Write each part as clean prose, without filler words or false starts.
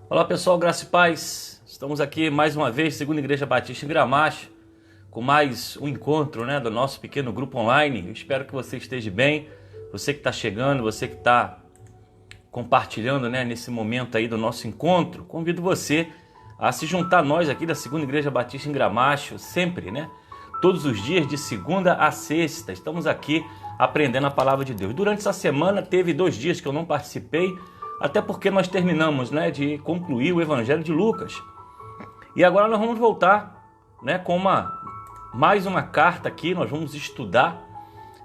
Olá pessoal, graça e paz. Estamos aqui mais uma vez, Segunda Igreja Batista em Gramacho, com mais um encontro, do nosso pequeno grupo online. Eu espero que você esteja bem, você que está chegando, você que está compartilhando, nesse momento aí do nosso encontro. Convido você a se juntar a nós aqui da Segunda Igreja Batista em Gramacho, sempre, todos os dias de segunda a sexta. Estamos aqui aprendendo a palavra de Deus. Durante essa semana teve 2 dias que eu não participei, até porque nós terminamos, de concluir o Evangelho de Lucas. E agora nós vamos voltar, com mais uma carta aqui, nós vamos estudar.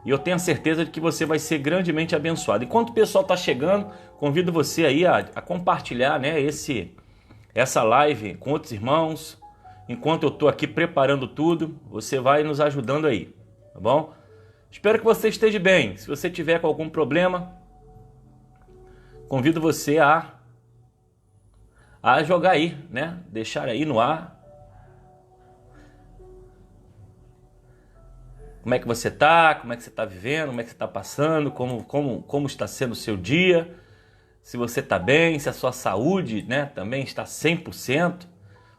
E eu tenho a certeza de que você vai ser grandemente abençoado. Enquanto o pessoal está chegando, convido você aí a compartilhar, essa live com outros irmãos. Enquanto eu estou aqui preparando tudo, você vai nos ajudando aí, tá bom? Espero que você esteja bem. Se você tiver com algum problema, convido você a jogar aí, deixar aí no ar. Como é que você está? Como é que você está vivendo? Como é que você está passando? Como está sendo o seu dia? Se você está bem, se a sua saúde, também está 100%.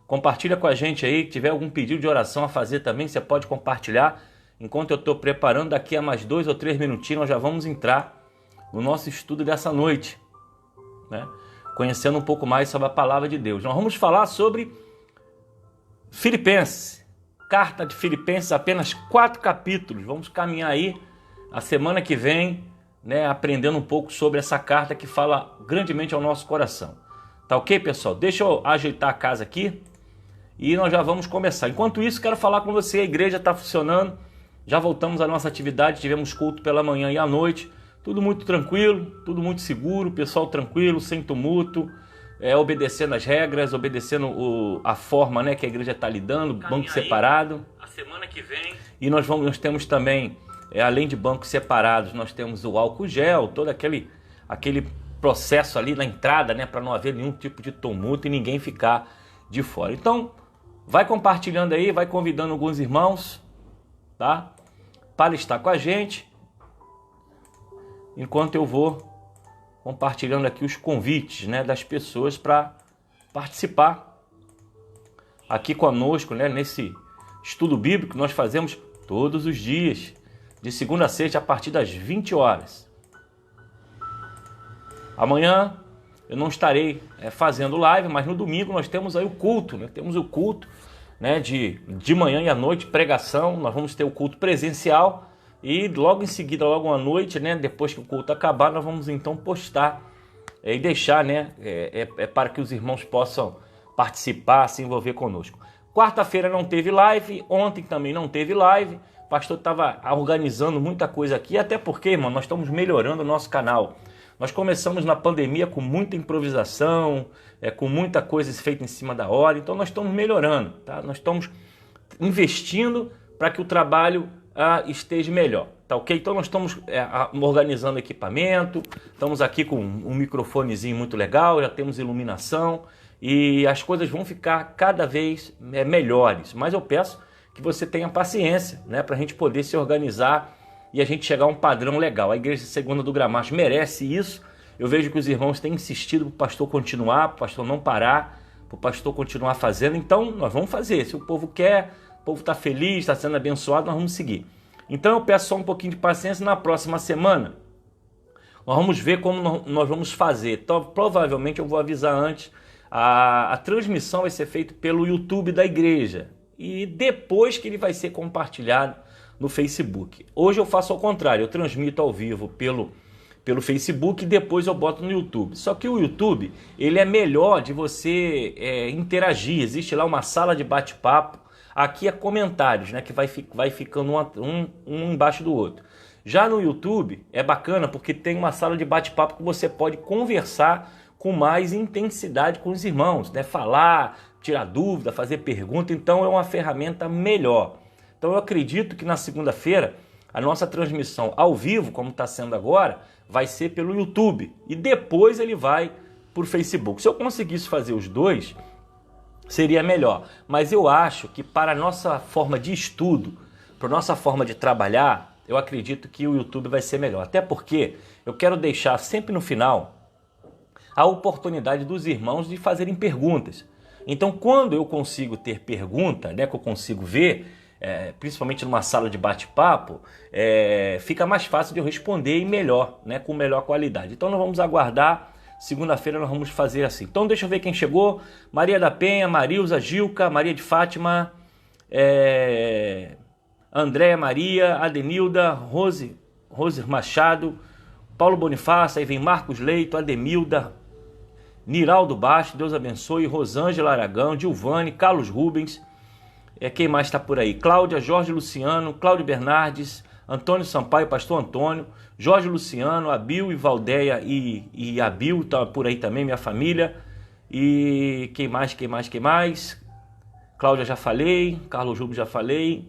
Compartilha com a gente aí. Se tiver algum pedido de oração a fazer também, você pode compartilhar. Enquanto eu estou preparando, daqui a mais 2 ou 3 minutinhos, nós já vamos entrar no nosso estudo dessa noite, conhecendo um pouco mais sobre a palavra de Deus. Nós vamos falar sobre Filipenses, carta de Filipenses, apenas 4 capítulos. Vamos caminhar aí a semana que vem, aprendendo um pouco sobre essa carta que fala grandemente ao nosso coração. Tá ok, pessoal? Deixa eu ajeitar a casa aqui e nós já vamos começar. Enquanto isso, quero falar com você, a igreja está funcionando, já voltamos à nossa atividade, tivemos culto pela manhã e à noite. Tudo muito tranquilo, tudo muito seguro, pessoal tranquilo, sem tumulto, obedecendo as regras, obedecendo a forma que a igreja está lidando, banco separado. A semana que vem. E nós temos também, além de bancos separados, nós temos o álcool gel, todo aquele processo ali na entrada, para não haver nenhum tipo de tumulto e ninguém ficar de fora. Então, vai compartilhando aí, vai convidando alguns irmãos, tá? Para estar com a gente. Enquanto eu vou compartilhando aqui os convites, das pessoas para participar aqui conosco, nesse estudo bíblico que nós fazemos todos os dias, de segunda a sexta, a partir das 20 horas. Amanhã eu não estarei fazendo live, mas no domingo nós temos aí o culto, temos o culto, de manhã e à noite, pregação. Nós vamos ter o culto presencial. E logo em seguida, logo à noite, depois que o culto acabar, nós vamos então postar e deixar, para que os irmãos possam participar, se envolver conosco. Quarta-feira não teve live, ontem também não teve live. O pastor estava organizando muita coisa aqui, até porque, irmão, nós estamos melhorando o nosso canal. Nós começamos na pandemia com muita improvisação, com muita coisa feita em cima da hora, então nós estamos melhorando, tá? Nós estamos investindo para que o trabalho esteja melhor, tá ok? Então nós estamos organizando equipamento, estamos aqui com um microfonezinho muito legal, já temos iluminação e as coisas vão ficar cada vez melhores, mas eu peço que você tenha paciência, para a gente poder se organizar e a gente chegar a um padrão legal. A Igreja Segunda do Gramacho merece isso. Eu vejo que os irmãos têm insistido para o pastor continuar, para o pastor não parar, para o pastor continuar fazendo, então nós vamos fazer, se o povo quer. O povo está feliz, está sendo abençoado, nós vamos seguir. Então eu peço só um pouquinho de paciência. Na próxima semana, nós vamos ver como nós vamos fazer. Então, provavelmente eu vou avisar antes. A transmissão vai ser feita pelo YouTube da igreja. E depois que ele vai ser compartilhado no Facebook. Hoje eu faço ao contrário, eu transmito ao vivo pelo Facebook e depois eu boto no YouTube. Só que o YouTube, ele é melhor de você interagir. Existe lá uma sala de bate-papo. Aqui é comentários, que vai ficando um embaixo do outro. Já no YouTube é bacana porque tem uma sala de bate-papo que você pode conversar com mais intensidade com os irmãos, falar, tirar dúvida, fazer pergunta. Então é uma ferramenta melhor. Então eu acredito que na segunda-feira a nossa transmissão ao vivo, como está sendo agora, vai ser pelo YouTube e depois ele vai por Facebook. Se eu conseguisse fazer os dois, seria melhor, mas eu acho que para a nossa forma de estudo, para a nossa forma de trabalhar, eu acredito que o YouTube vai ser melhor. Até porque eu quero deixar sempre no final a oportunidade dos irmãos de fazerem perguntas. Então, quando eu consigo ter pergunta, né, que eu consigo ver, principalmente numa sala de bate-papo, fica mais fácil de eu responder e melhor, né, com melhor qualidade. Então, nós vamos aguardar. Segunda-feira nós vamos fazer assim. Então, deixa eu ver quem chegou. Maria da Penha, Marilza, Gilca, Maria de Fátima, Andréia Maria, Adenilda, Rose Machado, Paulo Bonifácio, aí vem Marcos Leito, Ademilda, Niraldo Baixo, Deus abençoe, Rosângela Aragão, Dilvane, Carlos Rubens, quem mais está por aí? Cláudia, Jorge Luciano, Cláudio Bernardes, Antônio Sampaio, Pastor Antônio, Jorge Luciano, Abil e Valdeia e Abil, tá por aí também, minha família. E quem mais? Cláudia já falei, Carlos Rubens já falei.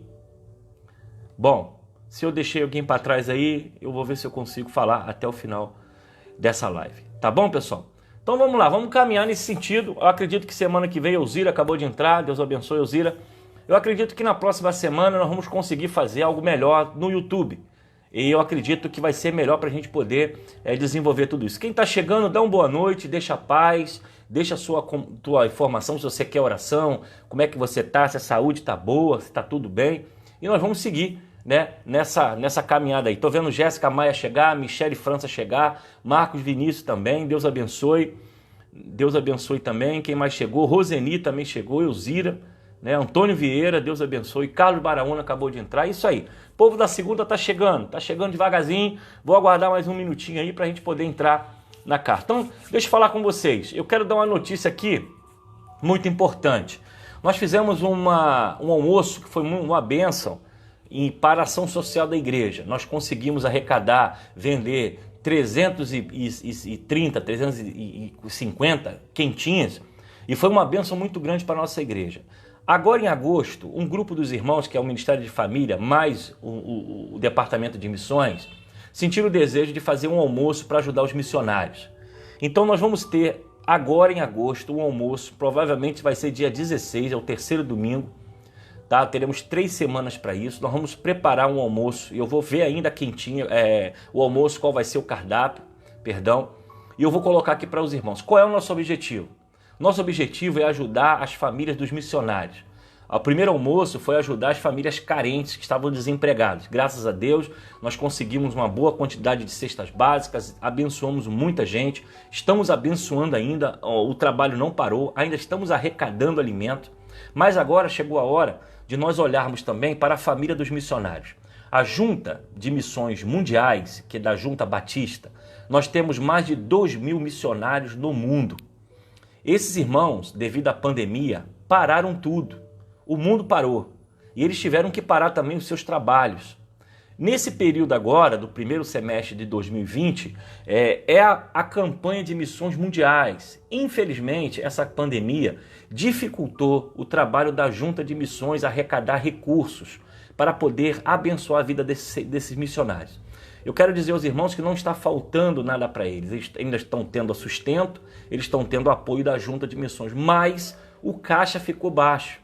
Bom, se eu deixei alguém para trás aí, eu vou ver se eu consigo falar até o final dessa live. Tá bom, pessoal? Então vamos lá, vamos caminhar nesse sentido. Eu acredito que semana que vem Elzira acabou de entrar, Deus abençoe Elzira. Eu acredito que na próxima semana nós vamos conseguir fazer algo melhor no YouTube. E eu acredito que vai ser melhor para a gente poder desenvolver tudo isso. Quem está chegando, dá uma boa noite, deixa a paz, deixa a tua informação se você quer oração, como é que você está, se a saúde está boa, se está tudo bem. E nós vamos seguir, né, nessa caminhada aí. Tô vendo Jéssica Maia chegar, Michele França chegar, Marcos Vinícius também, Deus abençoe também. Quem mais chegou? Roseni também chegou, Elzira, né? Antônio Vieira, Deus abençoe, Carlos Baraúna acabou de entrar, isso aí. O povo da segunda tá chegando devagarzinho, vou aguardar mais um minutinho aí pra gente poder entrar na carta. Então, deixa eu falar com vocês, eu quero dar uma notícia aqui muito importante. Nós fizemos um almoço que foi uma bênção para a ação social da igreja. Nós conseguimos arrecadar, vender 330, 350 quentinhas e foi uma bênção muito grande para a nossa igreja. Agora em agosto, um grupo dos irmãos, que é o Ministério de Família, mais o Departamento de Missões, sentiram o desejo de fazer um almoço para ajudar os missionários. Então nós vamos ter agora em agosto um almoço, provavelmente vai ser dia 16, é o terceiro domingo, tá? Teremos 3 semanas para isso. Nós vamos preparar um almoço. Eu vou ver ainda quentinho o almoço, qual vai ser o cardápio, e eu vou colocar aqui para os irmãos. Qual é o nosso objetivo? Nosso objetivo é ajudar as famílias dos missionários. O primeiro almoço foi ajudar as famílias carentes que estavam desempregadas. Graças a Deus, nós conseguimos uma boa quantidade de cestas básicas, abençoamos muita gente, estamos abençoando ainda, o trabalho não parou, ainda estamos arrecadando alimento, mas agora chegou a hora de nós olharmos também para a família dos missionários. A Junta de Missões Mundiais, que é da Junta Batista, nós temos mais de 2.000 missionários no mundo. Esses irmãos, devido à pandemia, pararam tudo. O mundo parou e eles tiveram que parar também os seus trabalhos. Nesse período agora, do primeiro semestre de 2020, a campanha de missões mundiais. Infelizmente, essa pandemia dificultou o trabalho da Junta de Missões a arrecadar recursos para poder abençoar a vida desses missionários. Eu quero dizer aos irmãos que não está faltando nada para eles. Eles ainda estão tendo sustento, eles estão tendo apoio da Junta de Missões, mas o caixa ficou baixo.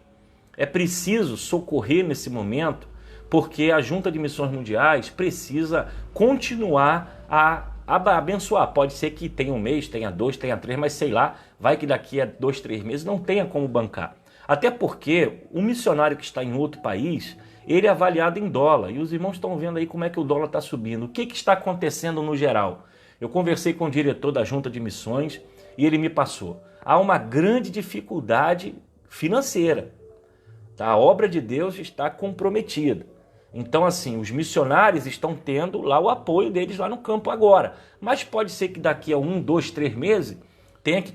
É preciso socorrer nesse momento, porque a Junta de Missões Mundiais precisa continuar a abençoar. Pode ser que tenha um mês, tenha 2, tenha 3, mas sei lá, vai que daqui a 2, 3 meses não tenha como bancar. Até porque o missionário que está em outro país, ele é avaliado em dólar. E os irmãos estão vendo aí como é que o dólar está subindo. O que está acontecendo no geral? Eu conversei com o diretor da Junta de Missões e ele me passou. Há uma grande dificuldade financeira. A obra de Deus está comprometida. Então, assim, os missionários estão tendo lá o apoio deles lá no campo agora. Mas pode ser que daqui a 1, 2, 3 meses tenha que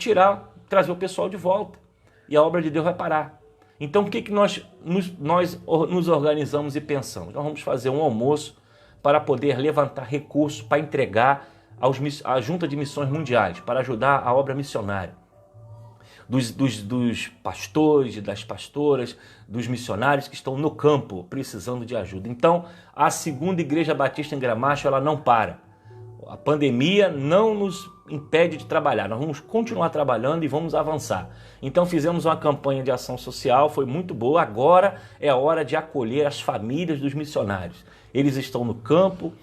trazer o pessoal de volta. E a obra de Deus vai parar. Então, o que nós nos organizamos e pensamos? Nós vamos fazer um almoço para poder levantar recursos para entregar à Junta de Missões Mundiais, para ajudar a obra missionária. Dos pastores, das pastoras, dos missionários que estão no campo precisando de ajuda. Então, a segunda Igreja Batista em Gramacho, ela não para. A pandemia não nos impede de trabalhar. Nós vamos continuar trabalhando e vamos avançar. Então, fizemos uma campanha de ação social, foi muito boa. Agora é a hora de acolher as famílias dos missionários. Eles estão no campo,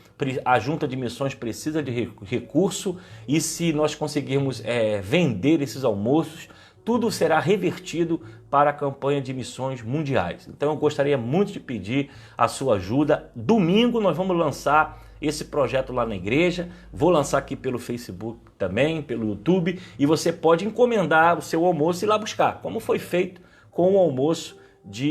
a Junta de Missões precisa de recurso e se nós conseguirmos vender esses almoços, tudo será revertido para a campanha de missões mundiais. Então eu gostaria muito de pedir a sua ajuda. Domingo nós vamos lançar esse projeto lá na igreja, vou lançar aqui pelo Facebook também, pelo YouTube, e você pode encomendar o seu almoço e ir lá buscar, como foi feito com o almoço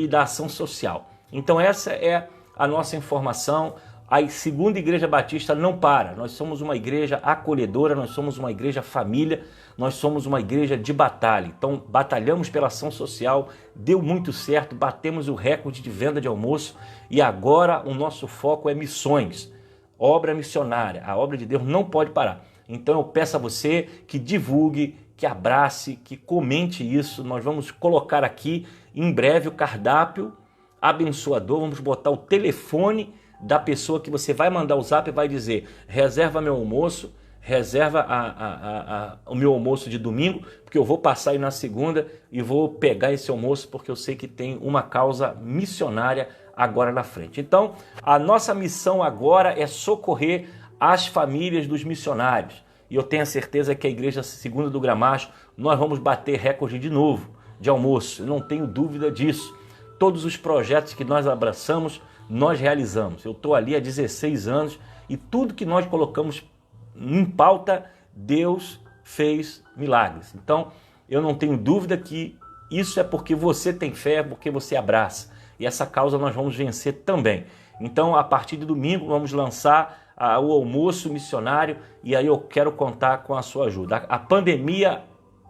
da ação social. Então essa é a nossa informação. A Segunda Igreja Batista não para, nós somos uma igreja acolhedora, nós somos uma igreja família, nós somos uma igreja de batalha. Então batalhamos pela ação social, deu muito certo, batemos o recorde de venda de almoço e agora o nosso foco é missões, obra missionária. A obra de Deus não pode parar. Então eu peço a você que divulgue, que abrace, que comente isso. Nós vamos colocar aqui em breve o cardápio abençoador, vamos botar o telefone da pessoa que você vai mandar o zap e vai dizer: reserva meu almoço, reserva o meu almoço de domingo, porque eu vou passar aí na segunda e vou pegar esse almoço porque eu sei que tem uma causa missionária agora na frente. Então, a nossa missão agora é socorrer as famílias dos missionários. E eu tenho a certeza que a Igreja Segunda do Gramacho, nós vamos bater recorde de novo de almoço, eu não tenho dúvida disso. Todos os projetos que nós abraçamos, nós realizamos. Eu estou ali há 16 anos e tudo que nós colocamos em pauta, Deus fez milagres. Então, eu não tenho dúvida que isso é porque você tem fé, porque você abraça. E essa causa nós vamos vencer também. Então, a partir de domingo, vamos lançar o almoço missionário e aí eu quero contar com a sua ajuda. A pandemia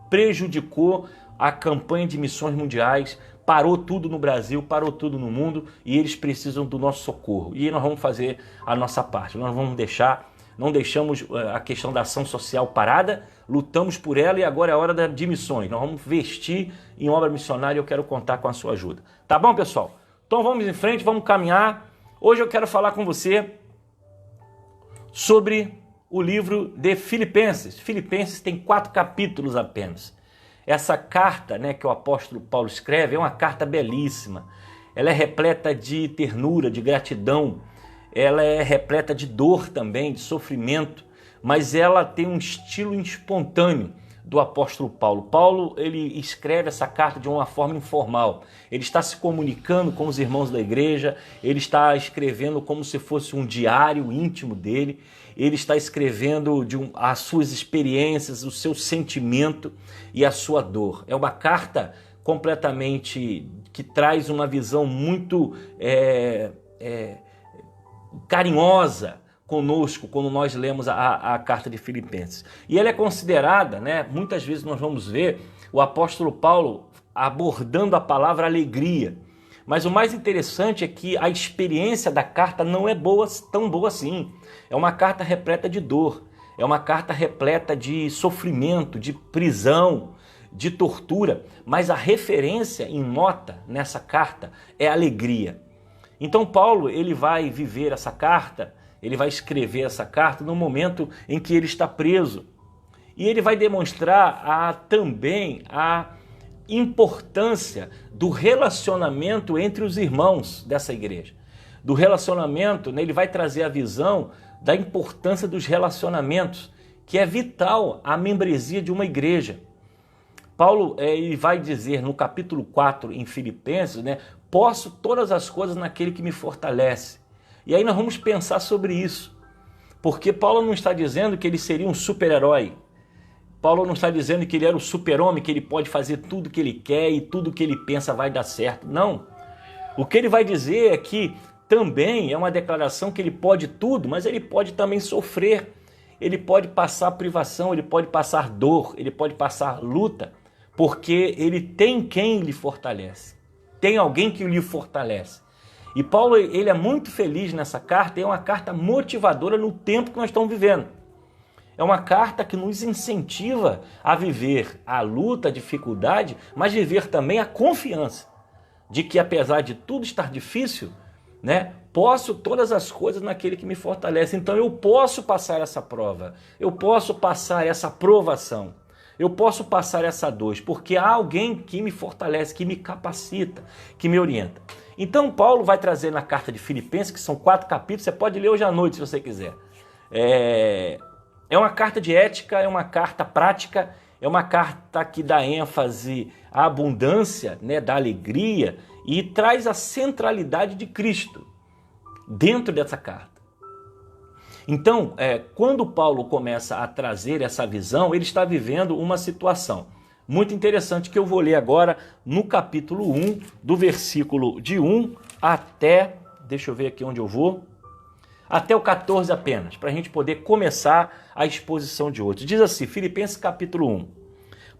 prejudicou a campanha de missões mundiais, parou tudo no Brasil, parou tudo no mundo e eles precisam do nosso socorro. E nós vamos fazer a nossa parte, nós vamos não deixamos a questão da ação social parada, lutamos por ela e agora é a hora de missões. Nós vamos investir em obra missionária e eu quero contar com a sua ajuda. Tá bom, pessoal? Então vamos em frente, vamos caminhar. Hoje eu quero falar com você sobre o livro de Filipenses. Filipenses tem 4 capítulos apenas. Essa carta, né, que o apóstolo Paulo escreve é uma carta belíssima. Ela é repleta de ternura, de gratidão. Ela é repleta de dor também, de sofrimento. Mas ela tem um estilo espontâneo do apóstolo Paulo. Paulo, ele escreve essa carta de uma forma informal. Ele está se comunicando com os irmãos da igreja, ele está escrevendo como se fosse um diário íntimo dele, ele está escrevendo as suas experiências, o seu sentimento e a sua dor. É uma carta completamente que traz uma visão muito carinhosa conosco quando nós lemos a carta de Filipenses. E ela é considerada, né, muitas vezes nós vamos ver o apóstolo Paulo abordando a palavra alegria. Mas o mais interessante é que a experiência da carta não é tão boa assim. É uma carta repleta de dor, é uma carta repleta de sofrimento, de prisão, de tortura, mas a referência em nota nessa carta é alegria. Então Paulo, ele vai viver essa carta, ele vai escrever essa carta no momento em que ele está preso. E ele vai demonstrar também a importância do relacionamento entre os irmãos dessa igreja. Do relacionamento, né, ele vai trazer a visão da importância dos relacionamentos, que é vital à membresia de uma igreja. Paulo ele vai dizer no capítulo 4 em Filipenses, né, posso todas as coisas naquele que me fortalece. E aí nós vamos pensar sobre isso, porque Paulo não está dizendo que ele seria um super-herói. Paulo não está dizendo que ele era o super-homem, que ele pode fazer tudo que ele quer e tudo que ele pensa vai dar certo. Não. O que ele vai dizer é que também é uma declaração que ele pode tudo, mas ele pode também sofrer. Ele pode passar privação, ele pode passar dor, ele pode passar luta, porque ele tem quem lhe fortalece. Tem alguém que lhe fortalece. E Paulo, ele é muito feliz nessa carta, é uma carta motivadora no tempo que nós estamos vivendo. É uma carta que nos incentiva a viver a luta, a dificuldade, mas viver também a confiança de que apesar de tudo estar difícil, né, posso todas as coisas naquele que me fortalece. Então eu posso passar essa prova, eu posso passar essa provação. eu posso passar essa dor, porque há alguém que me fortalece, que me capacita, que me orienta. Então Paulo vai trazer na carta de Filipenses, que são 4 capítulos, você pode ler hoje à noite se você quiser. É uma carta de ética, é uma carta prática, é uma carta que dá ênfase à abundância, né, da alegria, e traz a centralidade de Cristo dentro dessa carta. Então, quando Paulo começa a trazer essa visão, ele está vivendo uma situação muito interessante que eu vou ler agora no capítulo 1, do versículo de 1 até, deixa eu ver aqui onde eu vou, até o 14 apenas, para a gente poder começar a exposição de hoje. Diz assim, Filipenses capítulo 1.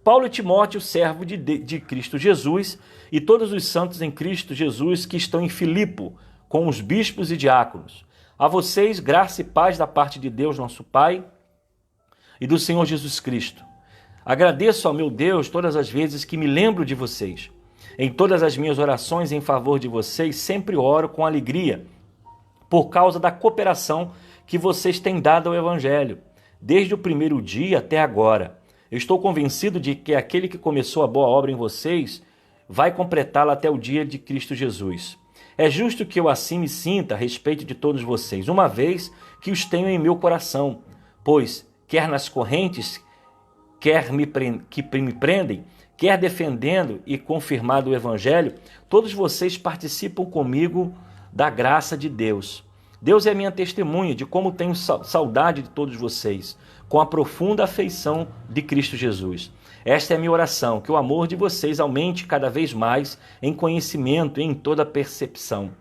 Paulo e Timóteo, servo de Cristo Jesus, e todos os santos em Cristo Jesus que estão em Filipo, com os bispos e diáconos. A vocês, graça e paz da parte de Deus, nosso Pai, e do Senhor Jesus Cristo. Agradeço ao meu Deus todas as vezes que me lembro de vocês. Em todas as minhas orações em favor de vocês, sempre oro com alegria, por causa da cooperação que vocês têm dado ao Evangelho, desde o primeiro dia até agora. Eu estou convencido de que aquele que começou a boa obra em vocês vai completá-la até o dia de Cristo Jesus. É justo que eu assim me sinta a respeito de todos vocês, uma vez que os tenho em meu coração, pois, quer nas correntes, quer que me prendem, quer defendendo e confirmado o Evangelho, todos vocês participam comigo da graça de Deus. Deus é minha testemunha de como tenho saudade de todos vocês, com a profunda afeição de Cristo Jesus. Esta é a minha oração, que o amor de vocês aumente cada vez mais em conhecimento e em toda percepção,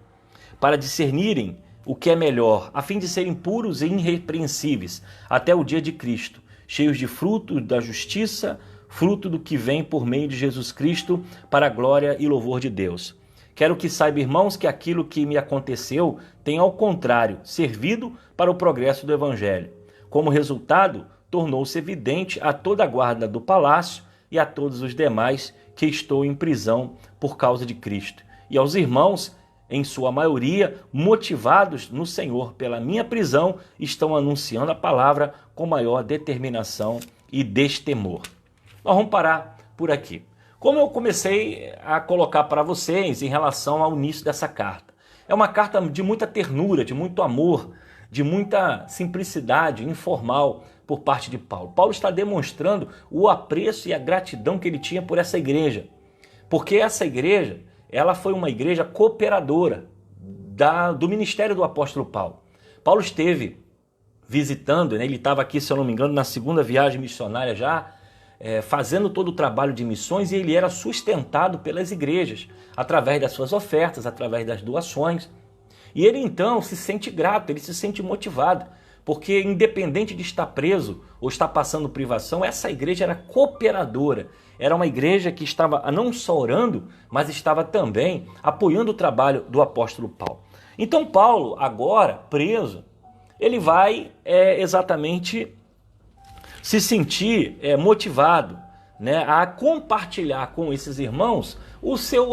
para discernirem o que é melhor, a fim de serem puros e irrepreensíveis até o dia de Cristo, cheios de fruto da justiça, fruto do que vem por meio de Jesus Cristo, para a glória e louvor de Deus. Quero que saiba, irmãos, que aquilo que me aconteceu tem, ao contrário, servido para o progresso do Evangelho. Como resultado, tornou-se evidente a toda a guarda do palácio e a todos os demais que estou em prisão por causa de Cristo. E aos irmãos, em sua maioria, motivados no Senhor pela minha prisão, estão anunciando a palavra com maior determinação e destemor. Nós vamos parar por aqui. Como eu comecei a colocar para vocês em relação ao início dessa carta. É uma carta de muita ternura, de muito amor, de muita simplicidade informal por parte de Paulo. Paulo está demonstrando o apreço e a gratidão que ele tinha por essa igreja. Porque essa igreja, ela foi uma igreja cooperadora do ministério do apóstolo Paulo. Paulo esteve visitando, né, ele estava aqui, se eu não me engano, na segunda viagem missionária já, fazendo todo o trabalho de missões, e ele era sustentado pelas igrejas, através das suas ofertas, através das doações. E ele então se sente grato, ele se sente motivado, porque independente de estar preso ou estar passando privação, essa igreja era cooperadora, era uma igreja que estava não só orando, mas estava também apoiando o trabalho do apóstolo Paulo. Então Paulo, agora preso, ele vai exatamente se sentir motivado, né, a compartilhar com esses irmãos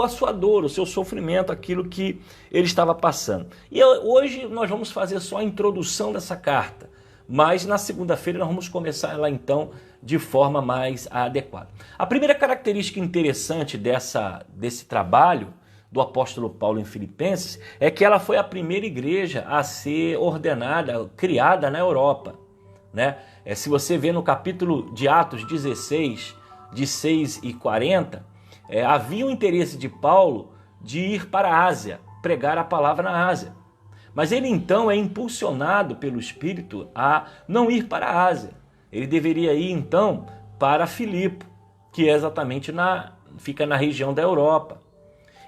a sua dor, o seu sofrimento, aquilo que ele estava passando. E hoje nós vamos fazer só a introdução dessa carta, mas na segunda-feira nós vamos começar ela então de forma mais adequada. A primeira característica interessante desse trabalho do apóstolo Paulo em Filipenses é que ela foi a primeira igreja a ser ordenada, criada na Europa, né? Se você vê no capítulo de Atos 16, de 6 e 40, havia o interesse de Paulo de ir para a Ásia, pregar a palavra na Ásia. Mas ele então é impulsionado pelo Espírito a não ir para a Ásia. Ele deveria ir então para Filipe, que é exatamente fica na região da Europa.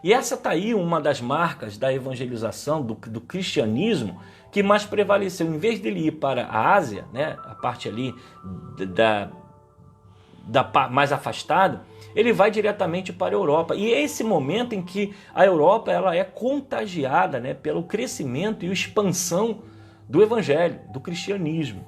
E essa está aí uma das marcas da evangelização, do cristianismo, que mais prevaleceu. Em vez dele ir para a Ásia, né, a parte ali mais afastada, ele vai diretamente para a Europa. E é esse momento em que a Europa ela é contagiada, né, pelo crescimento e expansão do evangelho, do cristianismo.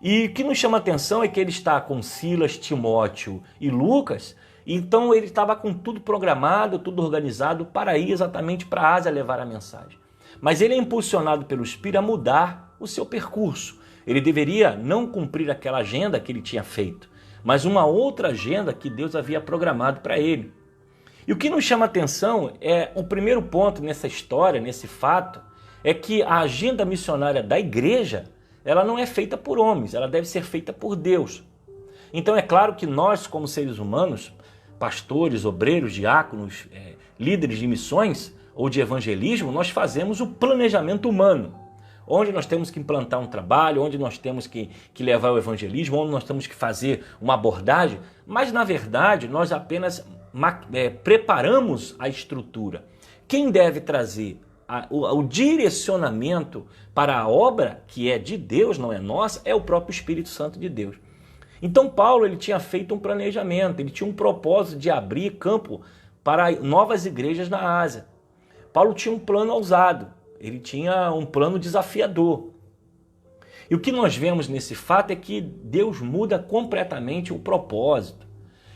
E o que nos chama a atenção é que ele está com Silas, Timóteo e Lucas. Então ele estava com tudo programado, tudo organizado para ir exatamente para a Ásia levar a mensagem. Mas ele é impulsionado pelo Espírito a mudar o seu percurso. Ele deveria não cumprir aquela agenda que ele tinha feito, mas uma outra agenda que Deus havia programado para ele. E o que nos chama a atenção é o primeiro ponto nessa história, nesse fato, é que a agenda missionária da igreja, ela não é feita por homens, ela deve ser feita por Deus. Então é claro que nós, como seres humanos, pastores, obreiros, diáconos, líderes de missões ou de evangelismo, nós fazemos o planejamento humano, onde nós temos que implantar um trabalho, onde nós temos que levar o evangelismo, onde nós temos que fazer uma abordagem, mas na verdade nós apenas preparamos a estrutura. Quem deve trazer o direcionamento para a obra, que é de Deus, não é nossa, é o próprio Espírito Santo de Deus. Então Paulo ele tinha feito um planejamento, ele tinha um propósito de abrir campo para novas igrejas na Ásia. Paulo tinha um plano ousado, ele tinha um plano desafiador. E o que nós vemos nesse fato é que Deus muda completamente o propósito.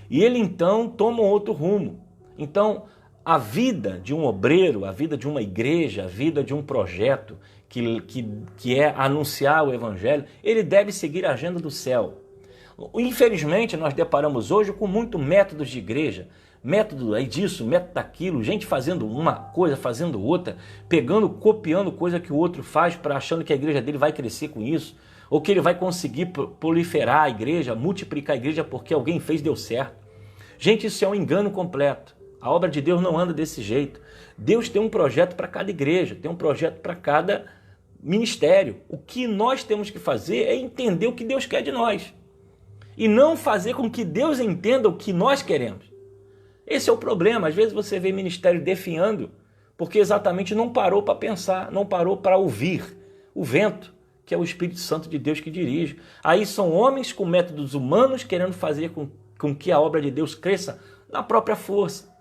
E ele então toma um outro rumo. Então a vida de um obreiro, a vida de uma igreja, a vida de um projeto que é anunciar o evangelho, ele deve seguir a agenda do céu. Infelizmente, nós deparamos hoje com muitos métodos de igreja, método aí disso, método daquilo, gente fazendo uma coisa, fazendo outra, copiando coisa que o outro faz, achando que a igreja dele vai crescer com isso, ou que ele vai conseguir proliferar a igreja, multiplicar a igreja porque alguém fez, deu certo. Gente, isso é um engano completo. A obra de Deus não anda desse jeito. Deus tem um projeto para cada igreja, tem um projeto para cada ministério. O que nós temos que fazer é entender o que Deus quer de nós. E não fazer com que Deus entenda o que nós queremos. Esse é o problema. Às vezes você vê ministério definhando porque exatamente não parou para pensar, não parou para ouvir o vento, que é o Espírito Santo de Deus que dirige. Aí são homens com métodos humanos querendo fazer com que a obra de Deus cresça na própria força.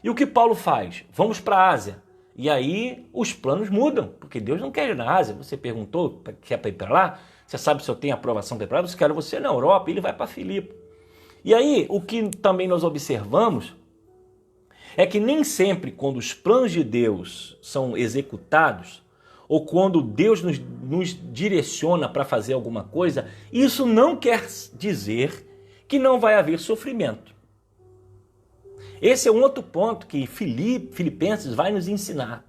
E o que Paulo faz? Vamos para a Ásia. E aí os planos mudam, porque Deus não quer ir na Ásia. Você perguntou, quer ir para lá? Você sabe se eu tenho aprovação para ir para lá? Você quer você na Europa, ele vai para Filipe. E aí, o que também nós observamos é que nem sempre quando os planos de Deus são executados, ou quando Deus nos direciona para fazer alguma coisa, isso não quer dizer que não vai haver sofrimento. Esse é um outro ponto que Filipenses vai nos ensinar.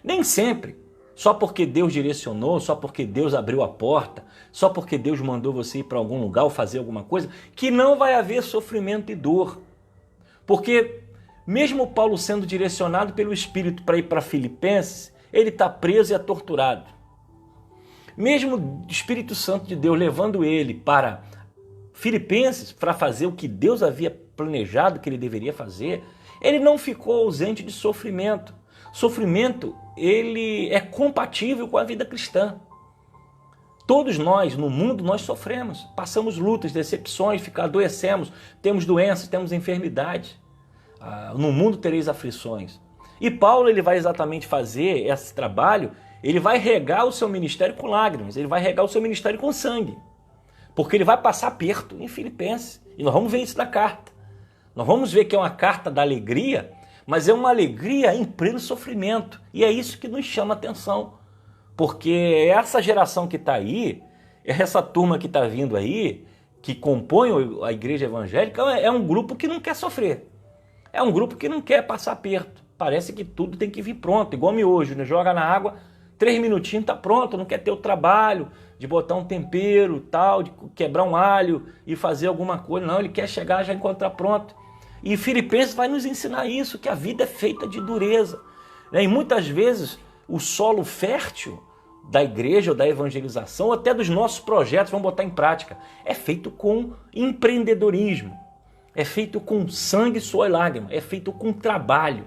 Nem sempre, só porque Deus direcionou, só porque Deus abriu a porta, só porque Deus mandou você ir para algum lugar ou fazer alguma coisa, que não vai haver sofrimento e dor. Porque mesmo Paulo sendo direcionado pelo Espírito para ir para Filipenses, ele está preso e é torturado. Mesmo o Espírito Santo de Deus levando ele para Filipenses para fazer o que Deus havia planejado que ele deveria fazer, ele não ficou ausente de sofrimento. Sofrimento, ele é compatível com a vida cristã. Todos nós, no mundo, nós sofremos, passamos lutas, decepções, adoecemos, temos doenças, temos enfermidades. No mundo tereis aflições. E Paulo ele vai exatamente fazer esse trabalho, ele vai regar o seu ministério com lágrimas, ele vai regar o seu ministério com sangue. Porque ele vai passar aperto em Filipenses. E nós vamos ver isso na carta. Nós vamos ver que é uma carta da alegria, mas é uma alegria em pleno sofrimento. E é isso que nos chama a atenção. Porque essa geração que está aí, essa turma que está vindo aí, que compõe a igreja evangélica, é um grupo que não quer sofrer. É um grupo que não quer passar aperto. Parece que tudo tem que vir pronto, igual miojo, né? Joga na água, 3 minutinhos está pronto, não quer ter o trabalho de botar um tempero, tal, de quebrar um alho e fazer alguma coisa. Não, ele quer chegar já encontrar pronto. E Filipenses vai nos ensinar isso, que a vida é feita de dureza. E muitas vezes o solo fértil da igreja ou da evangelização, ou até dos nossos projetos, vamos botar em prática, é feito com empreendedorismo, é feito com sangue, suor e lágrima, é feito com trabalho.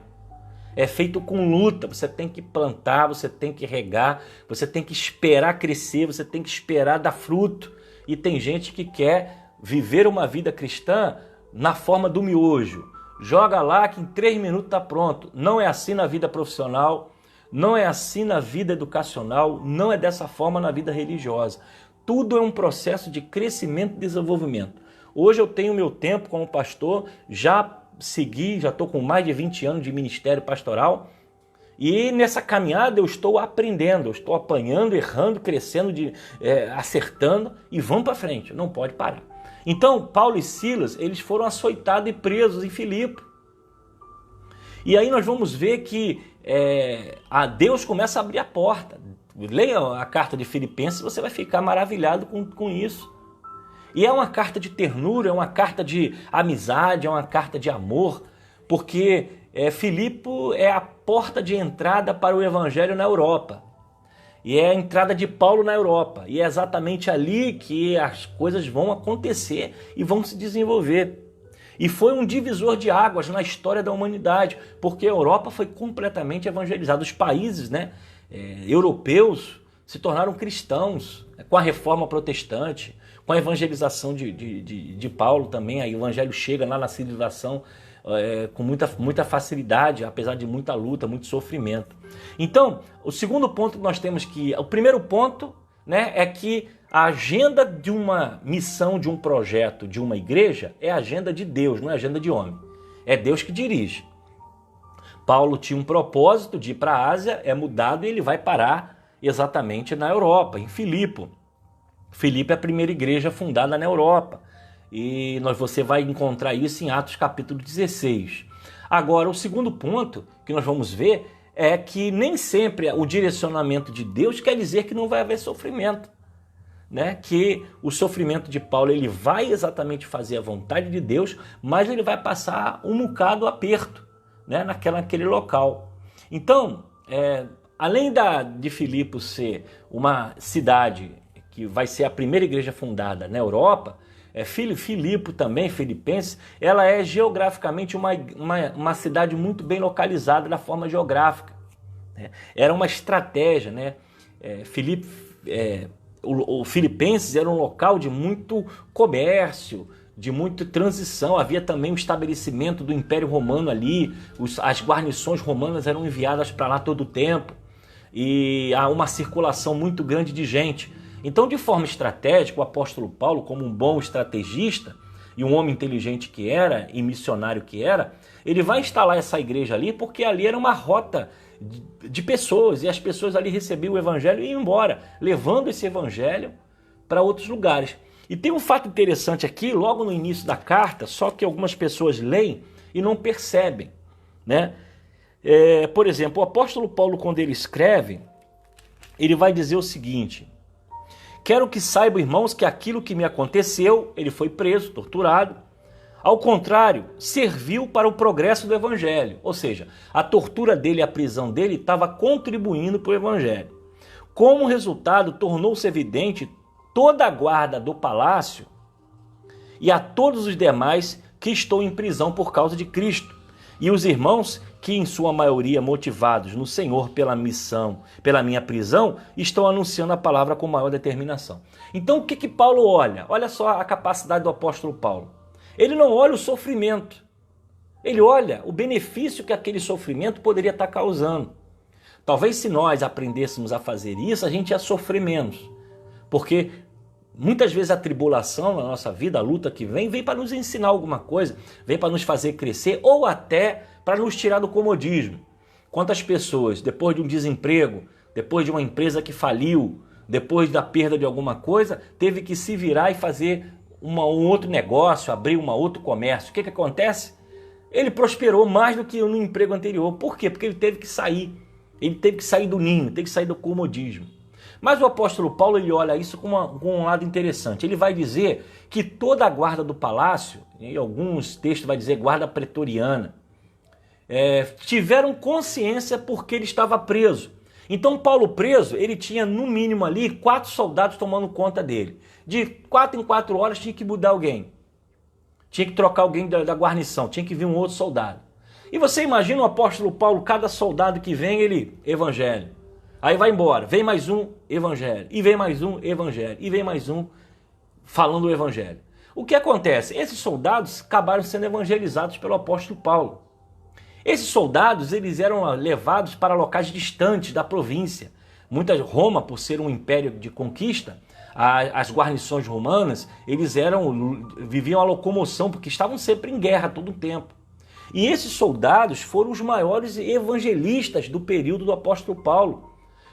É feito com luta, você tem que plantar, você tem que regar, você tem que esperar crescer, você tem que esperar dar fruto. E tem gente que quer viver uma vida cristã na forma do miojo. Joga lá que em 3 minutos está pronto. Não é assim na vida profissional, não é assim na vida educacional, não é dessa forma na vida religiosa. Tudo é um processo de crescimento e desenvolvimento. Hoje eu tenho meu tempo como pastor, já estou com mais de 20 anos de ministério pastoral e nessa caminhada eu estou aprendendo, eu estou apanhando, errando, crescendo, acertando e vamos para frente, não pode parar. Então, Paulo e Silas, eles foram açoitados e presos em Filipe. E aí nós vamos ver que a Deus começa a abrir a porta. Leia a carta de Filipenses, você vai ficar maravilhado com isso. E é uma carta de ternura, é uma carta de amizade, é uma carta de amor, porque Filipe é a porta de entrada para o evangelho na Europa. E é a entrada de Paulo na Europa. E é exatamente ali que as coisas vão acontecer e vão se desenvolver. E foi um divisor de águas na história da humanidade, porque a Europa foi completamente evangelizada. Os países europeus se tornaram cristãos com a reforma protestante, com a evangelização de Paulo também. Aí o evangelho chega lá na civilização com muita facilidade, apesar de muita luta, muito sofrimento. Então, o segundo ponto que nós temos o primeiro ponto, né, é que a agenda de uma missão, de um projeto, de uma igreja, é a agenda de Deus, não é a agenda de homem. É Deus que dirige. Paulo tinha um propósito de ir para a Ásia, é mudado e ele vai parar exatamente na Europa, em Filipe. Filipe é a primeira igreja fundada na Europa. E você vai encontrar isso em Atos capítulo 16. Agora, o segundo ponto que nós vamos ver é que nem sempre o direcionamento de Deus quer dizer que não vai haver sofrimento. Né? Que o sofrimento de Paulo ele vai exatamente fazer a vontade de Deus, mas ele vai passar um bocado aperto, né? naquele local. Então, além de Filipe ser uma cidade que vai ser a primeira igreja fundada na Europa, Filipe também, Filipenses, ela é geograficamente uma cidade muito bem localizada na forma geográfica. Né? Era uma estratégia, né? O Filipenses era um local de muito comércio, de muita transição. Havia também um estabelecimento do Império Romano ali, as guarnições romanas eram enviadas para lá todo o tempo, e há uma circulação muito grande de gente. Então, de forma estratégica, o apóstolo Paulo, como um bom estrategista e um homem inteligente que era e missionário que era, ele vai instalar essa igreja ali porque ali era uma rota de pessoas, e as pessoas ali recebiam o evangelho e iam embora, levando esse evangelho para outros lugares. E tem um fato interessante aqui, logo no início da carta, só que algumas pessoas leem e não percebem, né? Por exemplo, o apóstolo Paulo, quando ele escreve, ele vai dizer o seguinte: quero que saibam, irmãos, que aquilo que me aconteceu, ele foi preso, torturado, ao contrário, serviu para o progresso do evangelho. Ou seja, a tortura dele, a prisão dele estava contribuindo para o evangelho. Como resultado, tornou-se evidente toda a guarda do palácio e a todos os demais que estou em prisão por causa de Cristo. E os irmãos que, em sua maioria, motivados no Senhor pela missão, pela minha prisão, estão anunciando a palavra com maior determinação. Então, o que Paulo olha? Olha só a capacidade do apóstolo Paulo. Ele não olha o sofrimento. Ele olha o benefício que aquele sofrimento poderia estar causando. Talvez se nós aprendêssemos a fazer isso, a gente ia sofrer menos. Porque muitas vezes a tribulação na nossa vida, a luta que vem para nos ensinar alguma coisa, vem para nos fazer crescer ou até para nos tirar do comodismo. Quantas pessoas, depois de um desemprego, depois de uma empresa que faliu, depois da perda de alguma coisa, teve que se virar e fazer um outro negócio, abrir um outro comércio. O que acontece? Ele prosperou mais do que no emprego anterior. Por quê? Porque ele teve que sair. Ele teve que sair do ninho, teve que sair do comodismo. Mas o apóstolo Paulo ele olha isso com um lado interessante. Ele vai dizer que toda a guarda do palácio, em alguns textos vai dizer guarda pretoriana, tiveram consciência porque ele estava preso. Então Paulo preso, ele tinha no mínimo ali 4 soldados tomando conta dele. De 4 em 4 horas tinha que mudar alguém. Tinha que trocar alguém da guarnição, tinha que vir um outro soldado. E você imagina o apóstolo Paulo, cada soldado que vem, ele, evangelho. Aí vai embora, vem mais um, evangelho. E vem mais um, evangelho. E vem mais um, falando o evangelho. O que acontece? Esses soldados acabaram sendo evangelizados pelo apóstolo Paulo. Esses soldados, eles eram levados para locais distantes da província. Roma, por ser um império de conquista, as guarnições romanas, eles viviam a locomoção, porque estavam sempre em guerra todo o tempo. E esses soldados foram os maiores evangelistas do período do apóstolo Paulo,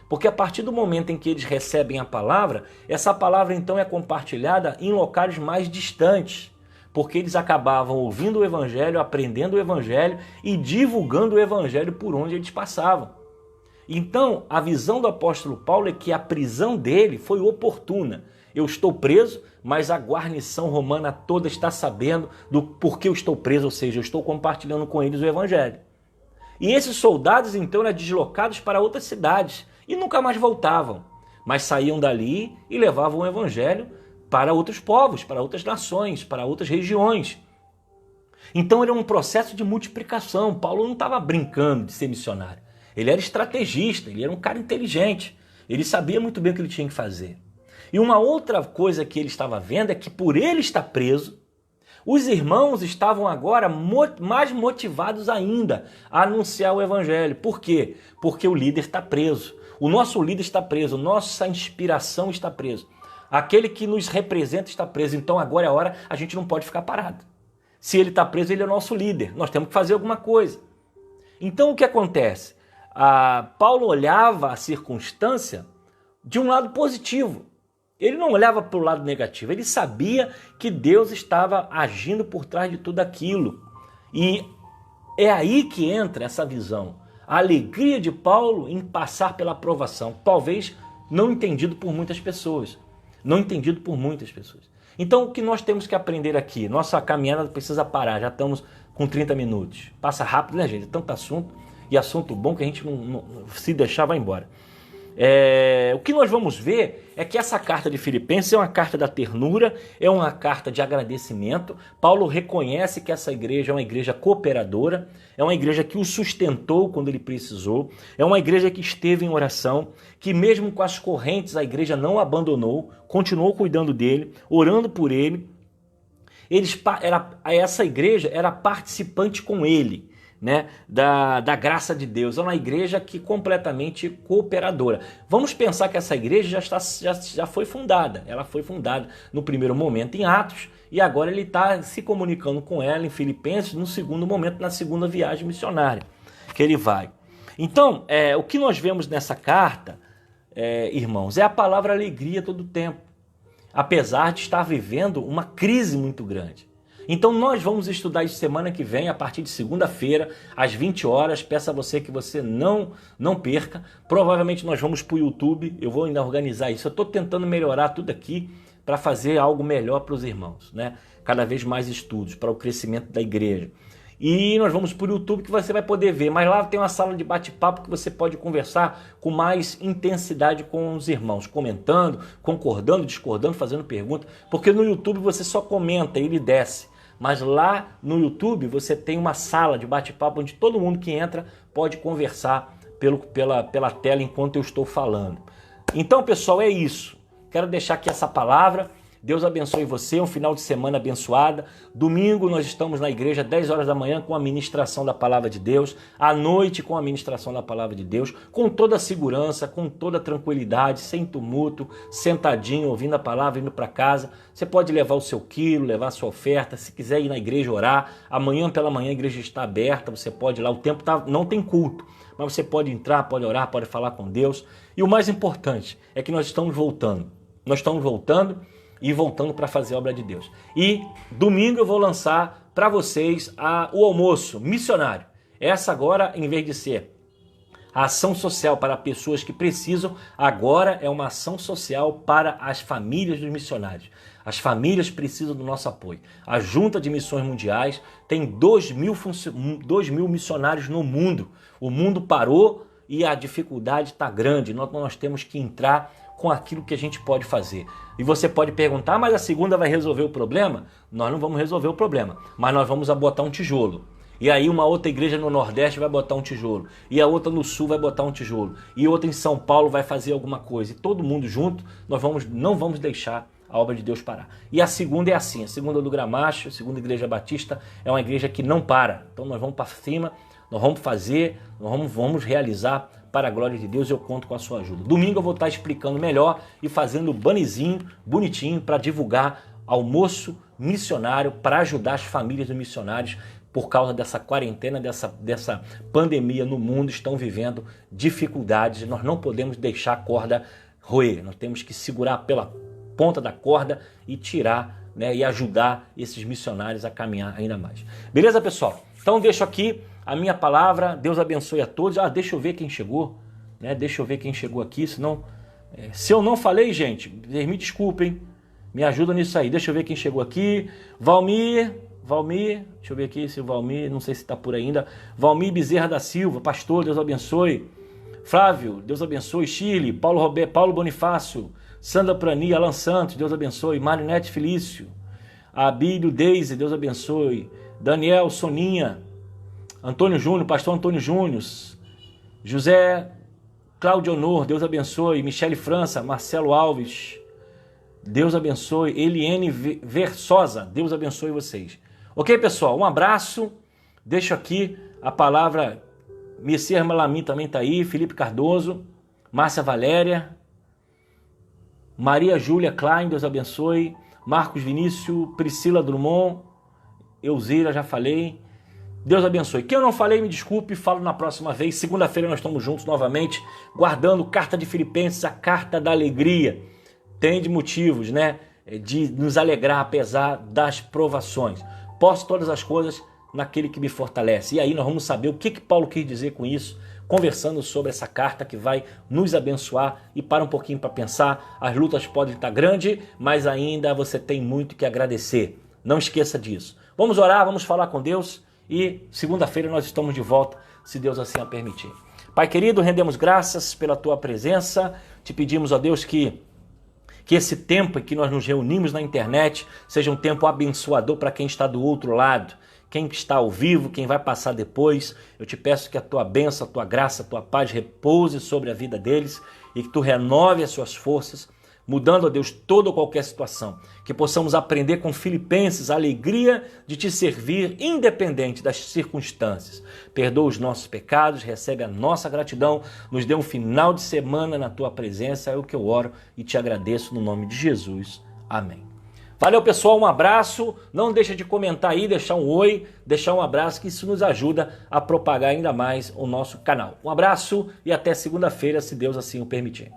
Porque a partir do momento em que eles recebem a palavra, essa palavra então é compartilhada em locais mais distantes, porque eles acabavam ouvindo o evangelho, aprendendo o evangelho e divulgando o evangelho por onde eles passavam. Então, a visão do apóstolo Paulo é que a prisão dele foi oportuna. Eu estou preso, mas a guarnição romana toda está sabendo do porquê eu estou preso, ou seja, eu estou compartilhando com eles o evangelho. E esses soldados então eram deslocados para outras cidades e nunca mais voltavam, mas saíam dali e levavam o evangelho para outros povos, para outras nações, para outras regiões. Então era um processo de multiplicação. Paulo não estava brincando de ser missionário. Ele era estrategista, ele era um cara inteligente. Ele sabia muito bem o que ele tinha que fazer. E uma outra coisa que ele estava vendo é que por ele estar preso, os irmãos estavam agora mais motivados ainda a anunciar o evangelho. Por quê? Porque o líder está preso. O nosso líder está preso, nossa inspiração está preso. Aquele que nos representa está preso. Então agora é a hora, a gente não pode ficar parado. Se ele está preso, ele é o nosso líder. Nós temos que fazer alguma coisa. Então o que acontece? Paulo olhava a circunstância de um lado positivo. Ele não olhava para o lado negativo. Ele sabia que Deus estava agindo por trás de tudo aquilo. E é aí que entra essa visão. A alegria de Paulo em passar pela provação. Talvez não entendido por muitas pessoas. Não entendido por muitas pessoas. Então o que nós temos que aprender aqui? Nossa caminhada precisa parar. Já estamos com 30 minutos. Passa rápido, né, gente? É tanto assunto. E assunto bom que a gente não se deixar vai embora. O que nós vamos ver é que essa carta de Filipenses é uma carta da ternura, é uma carta de agradecimento. Paulo reconhece que essa igreja é uma igreja cooperadora, é uma igreja que o sustentou quando ele precisou, é uma igreja que esteve em oração, que mesmo com as correntes a igreja não abandonou, continuou cuidando dele, orando por ele. Essa igreja era participante com ele, né, da graça de Deus. É uma igreja que completamente cooperadora. Vamos pensar que essa igreja já foi fundada. Ela foi fundada no primeiro momento em Atos e agora ele está se comunicando com ela em Filipenses no segundo momento, na segunda viagem missionária que ele vai. Então, o que nós vemos nessa carta, irmãos, é a palavra alegria todo o tempo, apesar de estar vivendo uma crise muito grande. Então nós vamos estudar isso semana que vem, a partir de segunda-feira, às 20 horas. Peço a você que você não perca. Provavelmente nós vamos para o YouTube, eu vou ainda organizar isso. Eu estou tentando melhorar tudo aqui para fazer algo melhor para os irmãos, né? Cada vez mais estudos para o crescimento da igreja. E nós vamos para o YouTube que você vai poder ver. Mas lá tem uma sala de bate-papo que você pode conversar com mais intensidade com os irmãos, comentando, concordando, discordando, fazendo pergunta. Porque no YouTube você só comenta, ele desce. Mas lá no YouTube você tem uma sala de bate-papo onde todo mundo que entra pode conversar pela tela enquanto eu estou falando. Então, pessoal, é isso. Quero deixar aqui essa palavra. Deus abençoe você, um final de semana abençoada. Domingo nós estamos na igreja, 10 horas da manhã, com a ministração da palavra de Deus. À noite, com a ministração da palavra de Deus. Com toda a segurança, com toda a tranquilidade, sem tumulto, sentadinho, ouvindo a palavra, indo para casa. Você pode levar o seu quilo, levar a sua oferta. Se quiser ir na igreja orar, amanhã pela manhã a igreja está aberta. Você pode ir lá, o tempo não tem culto. Mas você pode entrar, pode orar, pode falar com Deus. E o mais importante é que nós estamos voltando. Nós estamos voltando e voltando para fazer a obra de Deus. E domingo eu vou lançar para vocês o almoço missionário. Essa agora, em vez de ser a ação social para pessoas que precisam, agora é uma ação social para as famílias dos missionários. As famílias precisam do nosso apoio. A Junta de Missões Mundiais tem 2.000 missionários no mundo. O mundo parou e a dificuldade está grande. Nós temos que entrar com aquilo que a gente pode fazer. E você pode perguntar, mas a segunda vai resolver o problema? Nós não vamos resolver o problema, mas nós vamos botar um tijolo. E aí uma outra igreja no Nordeste vai botar um tijolo. E a outra no Sul vai botar um tijolo. E outra em São Paulo vai fazer alguma coisa. E todo mundo junto, não vamos deixar a obra de Deus parar. E a segunda é assim, a segunda do Gramacho, a segunda igreja batista, é uma igreja que não para. Então nós vamos para cima, nós vamos fazer, nós vamos realizar para a glória de Deus. Eu conto com a sua ajuda. Domingo eu vou estar explicando melhor e fazendo bannerzinho bonitinho para divulgar almoço missionário para ajudar as famílias dos missionários, por causa dessa quarentena, dessa pandemia no mundo, estão vivendo dificuldades. Nós não podemos deixar a corda roer, nós temos que segurar pela ponta da corda e tirar, né, e ajudar esses missionários a caminhar ainda mais. Beleza, pessoal? Então deixo aqui a minha palavra, Deus abençoe a todos. Deixa eu ver quem chegou, né? Deixa eu ver quem chegou aqui, senão... se eu não falei, gente, me desculpem, me ajuda nisso aí. Deixa eu ver quem chegou aqui. Valmir, deixa eu ver aqui se o Valmir, não sei se está por aí ainda. Valmir Bezerra da Silva, pastor, Deus abençoe. Flávio, Deus abençoe. Shirley, Paulo Bonifácio, Sandra Prani, Alan Santos, Deus abençoe. Marinete Felício, Abílio Deise, Deus abençoe. Daniel, Soninha, Antônio Júnior, pastor Antônio Júnior, José Cláudio Honor, Deus abençoe. Michele França, Marcelo Alves, Deus abençoe. Eliene Versosa, Deus abençoe vocês. Ok, pessoal? Um abraço. Deixo aqui a palavra. Messias Malamin também está aí. Felipe Cardoso, Márcia Valéria, Maria Júlia Klein, Deus abençoe. Marcos Vinícius, Priscila Drummond, Elzira, já falei. Deus abençoe. Quem eu não falei, me desculpe, falo na próxima vez. Segunda-feira nós estamos juntos novamente, guardando Carta de Filipenses, a carta da alegria. Tem de motivos, né, de nos alegrar apesar das provações. Posso todas as coisas naquele que me fortalece. E aí nós vamos saber o que Paulo quis dizer com isso, conversando sobre essa carta que vai nos abençoar. E para um pouquinho para pensar, as lutas podem estar grandes, mas ainda você tem muito que agradecer. Não esqueça disso. Vamos orar, vamos falar com Deus. E segunda-feira nós estamos de volta, se Deus assim a permitir. Pai querido, rendemos graças pela Tua presença. Te pedimos, ó Deus, que esse tempo em que nós nos reunimos na internet seja um tempo abençoador para quem está do outro lado. Quem está ao vivo, quem vai passar depois. Eu te peço que a Tua bênção, a Tua graça, a Tua paz repouse sobre a vida deles e que Tu renove as suas forças, mudando, ó Deus, toda ou qualquer situação. Que possamos aprender com Filipenses a alegria de Te servir, independente das circunstâncias. Perdoa os nossos pecados, recebe a nossa gratidão, nos dê um final de semana na Tua presença. É o que eu oro e Te agradeço no nome de Jesus. Amém. Valeu, pessoal, um abraço. Não deixa de comentar aí, deixar um oi, deixar um abraço, que isso nos ajuda a propagar ainda mais o nosso canal. Um abraço e até segunda-feira, se Deus assim o permitir.